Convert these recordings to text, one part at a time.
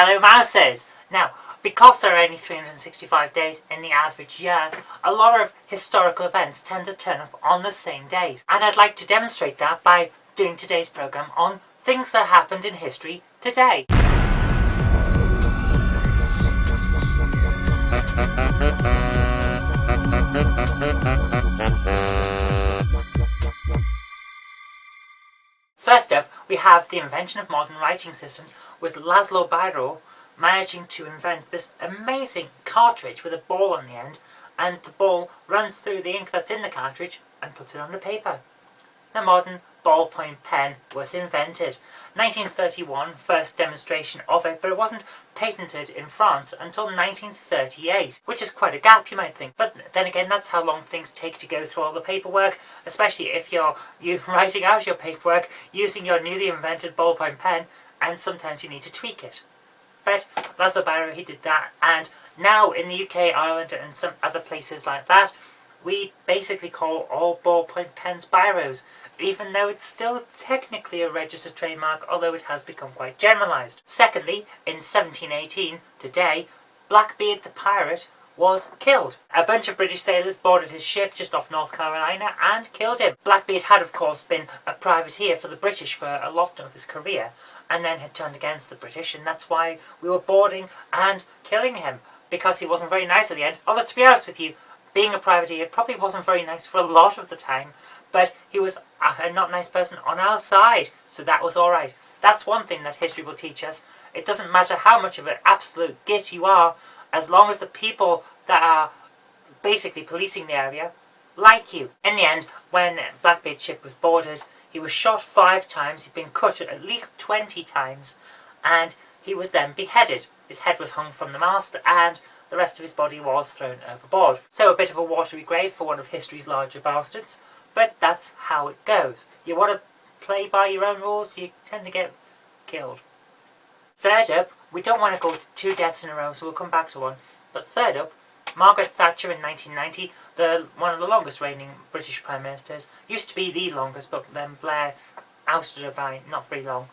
Hello mouses! Now, because there are only 365 days in the average year, a lot of historical events tend to turn up on the same days. And I'd like to demonstrate that by doing today's programme on things that happened in history today. First up, we have the invention of modern writing systems, with Laszlo Biro managing to invent this amazing cartridge with a ball on the end, and the ball runs through the ink that's in the cartridge and puts it on the paper. The modern ballpoint pen was invented. 1931, first demonstration of it, but it wasn't patented in France until 1938, which is quite a gap, you might think. But then again, that's how long things take to go through all the paperwork, especially if you're writing out your paperwork using your newly invented ballpoint pen, and sometimes you need to tweak it. But Laszlo Biro, he did that, and now in the UK, Ireland, and some other places like that, we basically call all ballpoint pens Biros, even though it's still technically a registered trademark, although it has become quite generalised. Secondly, in 1718, today, Blackbeard the pirate was killed. A bunch of British sailors boarded his ship just off North Carolina and killed him. Blackbeard had of course been a privateer for the British for a lot of his career, and then had turned against the British, and that's why we were boarding and killing him, because he wasn't very nice at the end. Although, to be honest with you, being a privateer probably wasn't very nice for a lot of the time, but he was a not nice person on our side, so that was alright. That's one thing that history will teach us. It doesn't matter how much of an absolute git you are, as long as the people that are basically policing the area like you. In the end, when Blackbeard's ship was boarded, he was shot 5 times, he'd been cut at least 20 times, and he was then beheaded. His head was hung from the mast, and the rest of his body was thrown overboard. So a bit of a watery grave for one of history's larger bastards, but that's how it goes. You want to play by your own rules, you tend to get killed. Third up, we don't want to go to 2 deaths in a row, so we'll come back to one. But third up, Margaret Thatcher in 1990, one of the longest reigning British Prime Ministers, used to be the longest, but then Blair ousted her by not very long.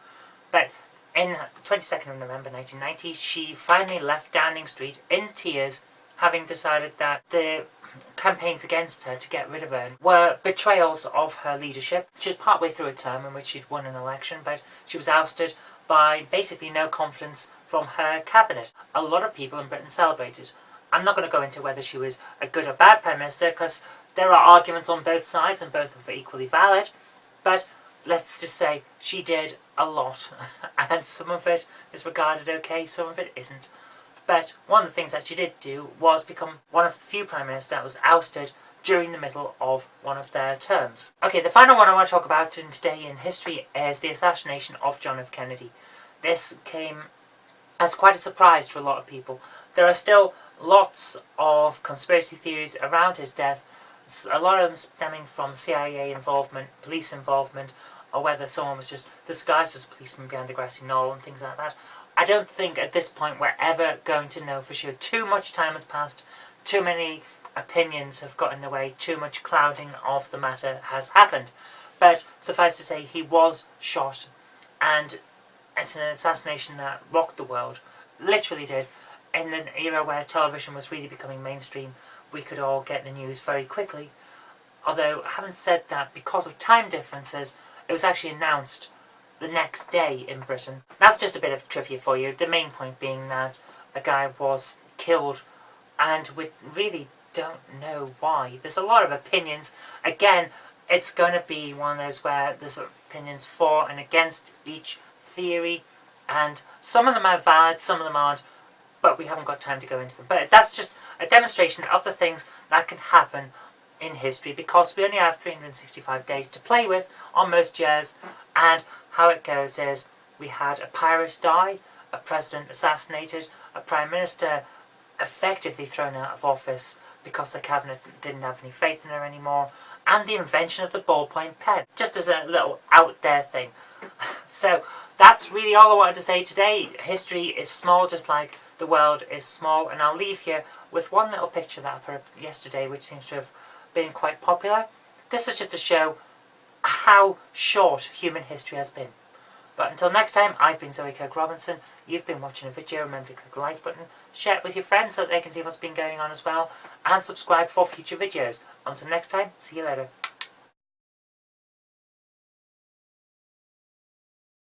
But in the 22nd of November 1990, she finally left Downing Street in tears, having decided that the campaigns against her to get rid of her were betrayals of her leadership. She was partway through a term in which she'd won an election, but she was ousted by basically no confidence from her cabinet. A lot of people in Britain celebrated. I'm not going to go into whether she was a good or bad Prime Minister, because there are arguments on both sides and both are equally valid, but let's just say she did a lot, and some of it is regarded okay, some of it isn't. But one of the things that she did do was become one of the few Prime Ministers that was ousted during the middle of one of their terms. Okay, the final one I want to talk about today in history is the assassination of John F. Kennedy. This came as quite a surprise to a lot of people. There are still lots of conspiracy theories around his death, a lot of them stemming from CIA involvement, police involvement, or whether someone was just disguised as a policeman behind a grassy knoll and things like that. I don't think at this point we're ever going to know for sure. Too much time has passed, too many opinions have got in the way, too much clouding of the matter has happened. But suffice to say, he was shot, and it's an assassination that rocked the world, literally did. In an era where television was really becoming mainstream, we could all get the news very quickly. Although, having said that, because of time differences, it was actually announced the next day in Britain. That's just a bit of trivia for you, the main point being that a guy was killed, and we really don't know why. There's a lot of opinions. Again, it's going to be one of those where there's opinions for and against each theory, and some of them are valid, some of them aren't, but we haven't got time to go into them. But that's just a demonstration of the things that can happen in history, because we only have 365 days to play with on most years, and how it goes is we had a pirate die, a president assassinated, a prime minister effectively thrown out of office because the cabinet didn't have any faith in her anymore, and the invention of the ballpoint pen, just as a little out there thing. So that's really all I wanted to say today. History is small, just like the world is small, and I'll leave you with one little picture that I put up yesterday, which seems to have been quite popular. This is just to show how short human history has been. But until next time, I've been Zoe Kirk-Robinson. You've been watching a video. Remember to click the like button, share it with your friends so that they can see what's been going on as well, and subscribe for future videos. Until next time, see you later.